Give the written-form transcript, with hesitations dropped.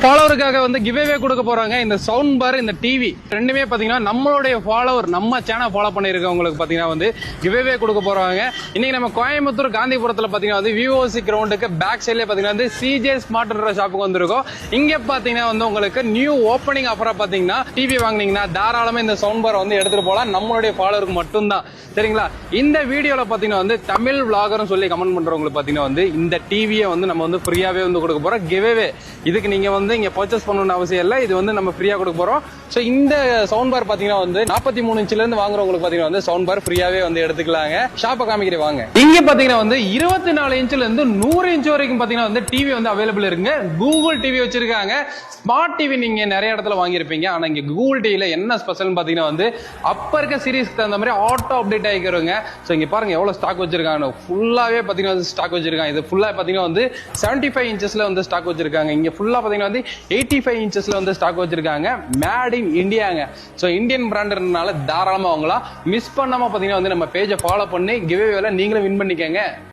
ஃபாலோவருக்காக வந்து கிவ்அவே கொடுக்க போறாங்க. இந்த சவுண்ட் பார், இந்த டிவி ரெண்டுமே பாத்தீங்கன்னா நம்மளுடைய ஃபாலோவர், நம்ம சேனல் ஃபாலோ பண்ணிருக்கவங்களுக்கு பாத்தீங்கன்னா வந்து கிவ்அவே கொடுக்க போறாங்க. இன்னைக்கு நம்ம கோயம்புத்தூர் காந்திபுரத்துல பாத்தீங்கன்னா வந்து விஓசி கிரவுண்டுக்கு பேக் சைட்ல பாத்தீங்கன்னா வந்து சிஜே ஸ்மார்ட் ஷாப்புக்கு வந்திருக்கோம். இங்க பாத்தீங்கன்னா வந்து உங்களுக்கு நியூ ஓப்பனிங் ஆஃபரா பாத்தீங்கன்னா டிவி வாங்குனீங்கன்னா தாராளமா இந்த சவுண்ட் பார் வந்து எடுத்துட்டு போலாம். நம்மளுடைய ஃபாலோவருக்கு மட்டும்தான், சரிங்களா? இந்த வீடியோல பாத்தீங்கன்னா வந்து தமிழ் விளாகர்னு சொல்லி கமெண்ட் பண்றவங்களுக்கு பாத்தீங்கன்னா வந்து இந்த டிவியை வந்து நம்ம வந்து ஃப்ரீயாவே வந்து கொடுக்க போறோம். கிவ்அவே இதுக்கு நீங்க வந்து இங்க பர்ச்சேஸ் பண்ணணும்னு அவசியம் இல்லை. இது வந்து நம்ம ஃப்ரீயா கொடுக்க போறோம். சோ இந்த சவுண்ட் பார் பாத்தீங்கன்னா வந்து 43 இன்ச்ல இருந்து வாங்குறவங்களுக்கு பாத்தீங்கன்னா வந்து சவுண்ட் பார் ஃப்ரீயாவே வந்து எடுத்துக்கலாங்க. ஷாப்பை காமிக்கிறேன் வாங்க. இங்க பாத்தீங்கன்னா வந்து 24 இன்ச்ல இருந்து 100 இன்ச் வரைக்கும் பாத்தீங்கன்னா வந்து டிவி வந்து அவைலபிள் இருக்குங்க. கூகுள் டிவி வச்சிருக்காங்க. ஸ்மார்ட் டிவி நீங்க நிறைய இடத்துல வாங்கியிருப்பீங்க. ஆனா இங்க கூகுள் டிவில என்ன ஸ்பெஷல் பாத்தீங்கன்னா வந்து அப்ப இருக்க சீரிஸ்க்கு தகுந்த மாதிரி ஆட்டோ அப்டேட் ஆகிக்கிறோங்க. சோ இங்க பாருங்க எவ்வளவு ஸ்டாக் வச்சிருக்காங்க. ஃபுல்லாவே பாத்தீங்கன்னா ஸ்டாக் வச்சிருக்காங்க. இது ஃபுல்லா பாத்தீங்கன்னா வந்து 75 இன்ச்சஸ்ல வந்து ஸ்டாக் வச்சிருக்காங்க. இங்க ஃபுல்லா பாத்தீங்கன்னா வந்து 85 இன்ச்சஸ்ல வந்து ஸ்டாக் வச்சிருக்காங்க. மேட் இன் இந்தியாங்க. சோ இந்தியன் பிராண்ட்னால தாராளமா வாங்கலாம். மிஸ் பண்ணாம பாத்தீங்கன்னா வந்து நம்ம பேஜை ஃபாலோ பண்ணி கிவ்அவேல நீங்களும் வின் பண்ணிக்கங்க.